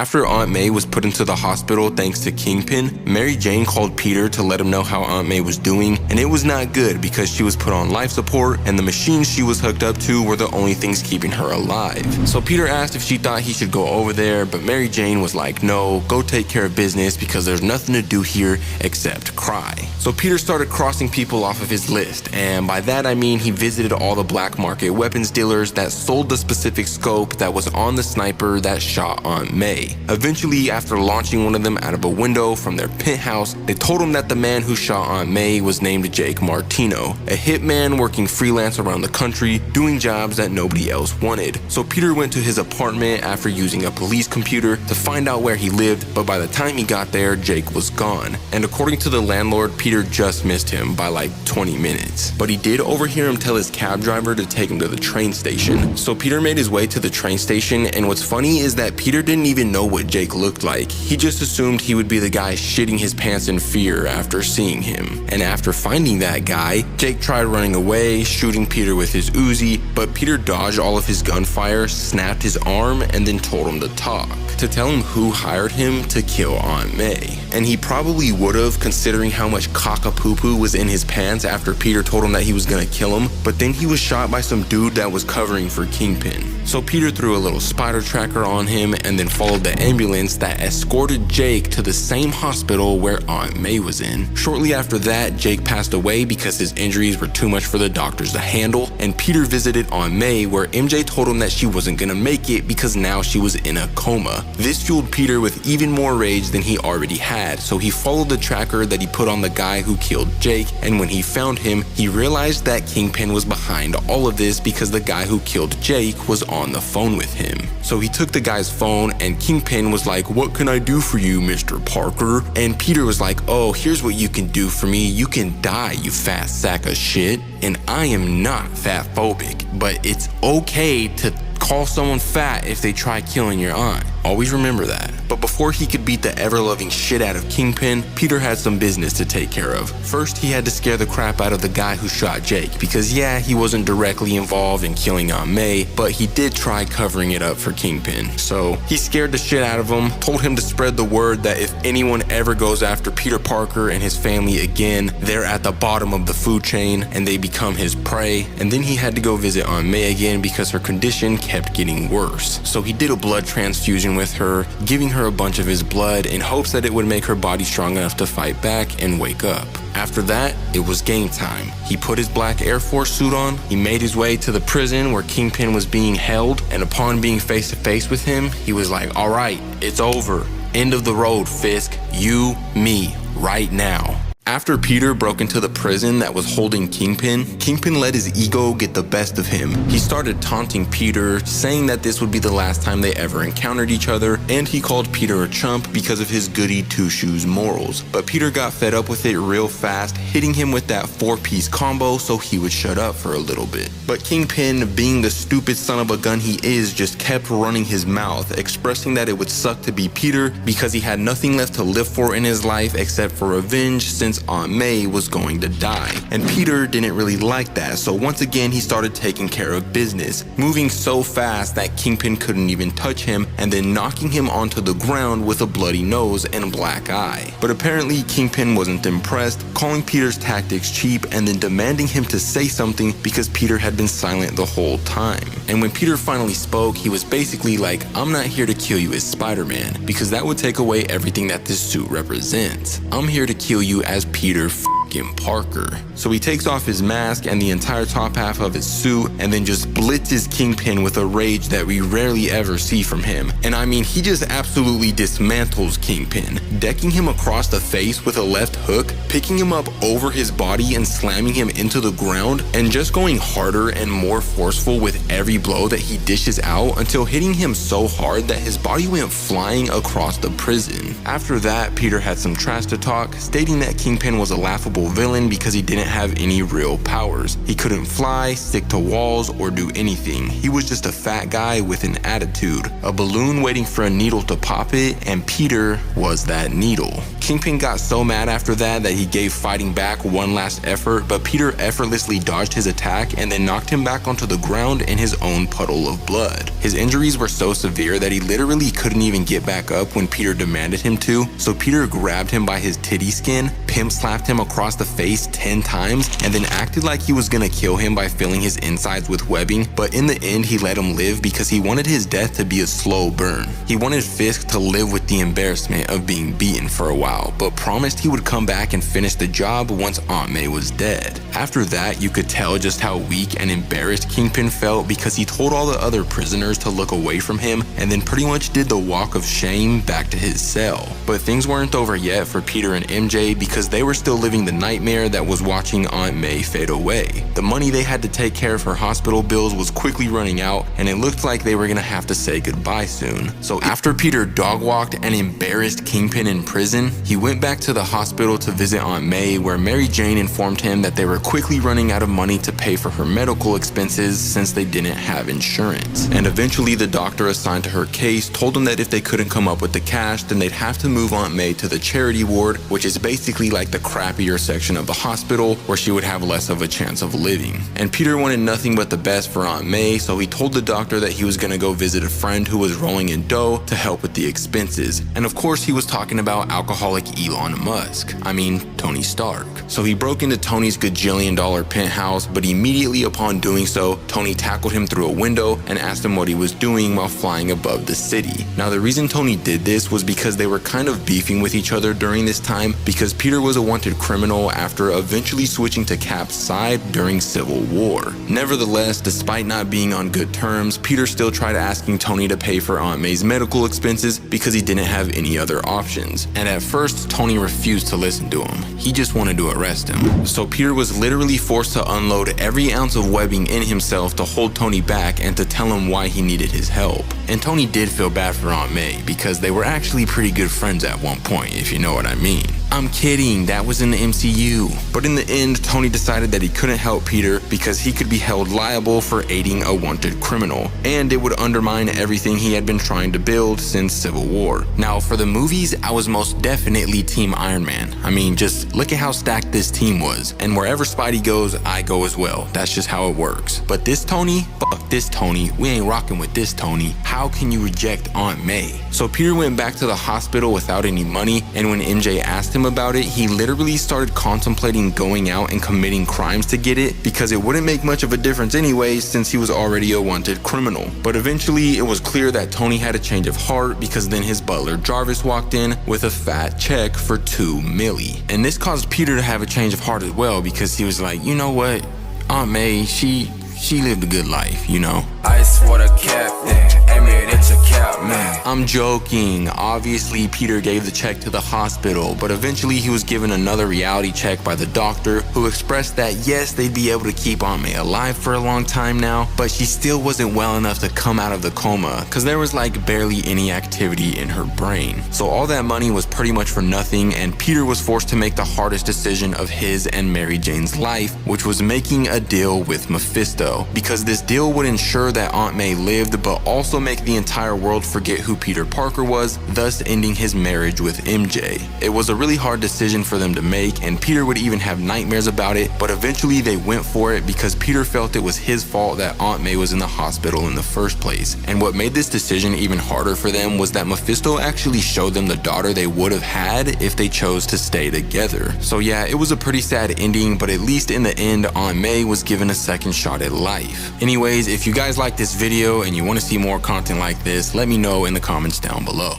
After Aunt May was put into the hospital thanks to Kingpin, Mary Jane called Peter to let him know how Aunt May was doing, and it was not good because she was put on life support and the machines she was hooked up to were the only things keeping her alive. So Peter asked if she thought he should go over there, but Mary Jane was like, no, go take care of business because there's nothing to do here except cry. So Peter started crossing people off of his list, and by that I mean he visited all the black market weapons dealers that sold the specific scope that was on the sniper that shot Aunt May. Eventually, after launching one of them out of a window from their penthouse, they told him that the man who shot Aunt May was named Jake Martino, a hitman working freelance around the country, doing jobs that nobody else wanted. So Peter went to his apartment after using a police computer to find out where he lived, but by the time he got there, Jake was gone. And according to the landlord, Peter just missed him by like 20 minutes. But he did overhear him tell his cab driver to take him to the train station. So Peter made his way to the train station, and what's funny is that Peter didn't even know what Jake looked like. He just assumed he would be the guy shitting his pants in fear after seeing him. And after finding that guy, Jake tried running away, shooting Peter with his Uzi, but Peter dodged all of his gunfire, snapped his arm, and then told him to talk, to tell him who hired him to kill Aunt May. And he probably would have, considering how much cock-a-poo-poo was in his pants after Peter told him that he was gonna kill him, but then he was shot by some dude that was covering for Kingpin. So Peter threw a little spider tracker on him and then followed the ambulance that escorted Jake to the same hospital where Aunt May was in. Shortly after that, Jake passed away because his injuries were too much for the doctors to handle, and Peter visited Aunt May where MJ told him that she wasn't gonna make it because now she was in a coma. This fueled Peter with even more rage than he already had, so he followed the tracker that he put on the guy who killed Jake, and when he found him, he realized that Kingpin was behind all of this because the guy who killed Jake was on the phone with him. So he took the guy's phone and Kingpin was like, "What can I do for you, Mr. Parker?" And Peter was like, "Oh, here's what you can do for me. You can die, you fat sack of shit. And I am not fat phobic, but it's okay to call someone fat if they try killing your aunt. Always remember that." But before he could beat the ever-loving shit out of Kingpin, Peter had some business to take care of. First, he had to scare the crap out of the guy who shot Jake, because yeah, he wasn't directly involved in killing Aunt May, but he did try covering it up for Kingpin. So he scared the shit out of him, told him to spread the word that if anyone ever goes after Peter Parker and his family again, they're at the bottom of the food chain and they become his prey. And then he had to go visit Aunt May again because her condition kept getting worse. So he did a blood transfusion with her, giving her a bunch of his blood in hopes that it would make her body strong enough to fight back and wake up. After that, it was game time. He put his black Air Force suit on, he made his way to the prison where Kingpin was being held, and upon being face to face with him, he was like, "All right, it's over. End of the road, Fisk. You, me, right now." After Peter broke into the prison that was holding Kingpin, Kingpin let his ego get the best of him. He started taunting Peter, saying that this would be the last time they ever encountered each other, and he called Peter a chump because of his goody two-shoes morals. But Peter got fed up with it real fast, hitting him with that 4-piece combo so he would shut up for a little bit. But Kingpin, being the stupid son of a gun he is, just kept running his mouth, expressing that it would suck to be Peter because he had nothing left to live for in his life except for revenge since Aunt May was going to die. And Peter didn't really like that, so once again he started taking care of business, moving so fast that Kingpin couldn't even touch him, and then knocking him onto the ground with a bloody nose and a black eye. But apparently Kingpin wasn't impressed, calling Peter's tactics cheap and then demanding him to say something because Peter had been silent the whole time. And when Peter finally spoke, he was basically like, "I'm not here to kill you as Spider-Man, because that would take away everything that this suit represents. I'm here to kill you as Peter Parker." So he takes off his mask and the entire top half of his suit and then just blitzes Kingpin with a rage that we rarely ever see from him. And I mean, he just absolutely dismantles Kingpin, decking him across the face with a left hook, picking him up over his body and slamming him into the ground, and just going harder and more forceful with every blow that he dishes out until hitting him so hard that his body went flying across the prison. After that, Peter had some trash to talk, stating that Kingpin was a laughable likable villain because he didn't have any real powers. He couldn't fly, stick to walls, or do anything. He was just a fat guy with an attitude, a balloon waiting for a needle to pop it, and Peter was that needle. Kingpin got so mad after that he gave fighting back one last effort, but Peter effortlessly dodged his attack and then knocked him back onto the ground in his own puddle of blood. His injuries were so severe that he literally couldn't even get back up when Peter demanded him to, so Peter grabbed him by his titty skin, pimp slapped him across the face 10 times, and then acted like he was gonna kill him by filling his insides with webbing, but in the end he let him live because he wanted his death to be a slow burn. He wanted Fisk to live with the embarrassment of being beaten for a while, but promised he would come back and finish the job once Aunt May was dead. After that, you could tell just how weak and embarrassed Kingpin felt because he told all the other prisoners to look away from him and then pretty much did the walk of shame back to his cell. But things weren't over yet for Peter and MJ because they were still living the nightmare that was watching Aunt May fade away. The money they had to take care of her hospital bills was quickly running out, and it looked like they were gonna have to say goodbye soon. So after Peter dog-walked and embarrassed Kingpin in prison, he went back to the hospital to visit Aunt May, where Mary Jane informed him that they were quickly running out of money to pay for her medical expenses since they didn't have insurance. And eventually the doctor assigned to her case told them that if they couldn't come up with the cash, then they'd have to move Aunt May to the charity ward, which is basically like the crappier section of the hospital where she would have less of a chance of living. And Peter wanted nothing but the best for Aunt May, so he told the doctor that he was gonna go visit a friend who was rolling in dough to help with the expenses. And of course he was talking about alcoholic Elon Musk. I mean, Tony Stark. So he broke into Tony's gajillion-dollar penthouse, but immediately upon doing so, Tony tackled him through a window and asked him what he was doing while flying above the city. Now the reason Tony did this was because they were kind of beefing with each other during this time because Peter was a wanted criminal after eventually switching to Cap's side during Civil War. Nevertheless, despite not being on good terms, Peter still tried asking Tony to pay for Aunt May's medical expenses because he didn't have any other options. And at first, Tony refused to listen to him. He just wanted to arrest him. So Peter was literally forced to unload every ounce of webbing in himself to hold Tony back and to tell him why he needed his help. And Tony did feel bad for Aunt May because they were actually pretty good friends at one point, if you know what I mean. I'm kidding, that was in the MCU. But in the end, Tony decided that he couldn't help Peter because he could be held liable for aiding a wanted criminal, and it would undermine everything he had been trying to build since Civil War. Now, for the movies, I was most definitely Team Iron Man. I mean, just look at how stacked this team was, and wherever Spidey goes, I go as well. That's just how it works. But this Tony, fuck this Tony, we ain't rocking with this Tony. How can you reject Aunt May? So Peter went back to the hospital without any money, and when MJ asked him about it, he literally started contemplating going out and committing crimes to get it because it wouldn't make much of a difference anyway since he was already a wanted criminal. But eventually it was clear that Tony had a change of heart because then his butler Jarvis walked in with a fat check for $2 million. And this caused Peter to have a change of heart as well because he was like, you know what, Aunt May, she lived a good life, you know? Ice water captain, aim it at your cap, man. I'm joking. Obviously, Peter gave the check to the hospital, but eventually he was given another reality check by the doctor who expressed that yes, they'd be able to keep Aunt May alive for a long time now, but she still wasn't well enough to come out of the coma because there was like barely any activity in her brain. So all that money was pretty much for nothing, and Peter was forced to make the hardest decision of his and Mary Jane's life, which was making a deal with Mephisto, because this deal would ensure that Aunt May lived, but also make the entire world forget who Peter Parker was, thus ending his marriage with MJ. It was a really hard decision for them to make, and Peter would even have nightmares about it, but eventually they went for it because Peter felt it was his fault that Aunt May was in the hospital in the first place. And what made this decision even harder for them was that Mephisto actually showed them the daughter they would have had if they chose to stay together. So yeah, it was a pretty sad ending, but at least in the end, Aunt May was given a second shot at life. Anyways, if you guys like this video and you want to see more content like this, let me know in the comments down below.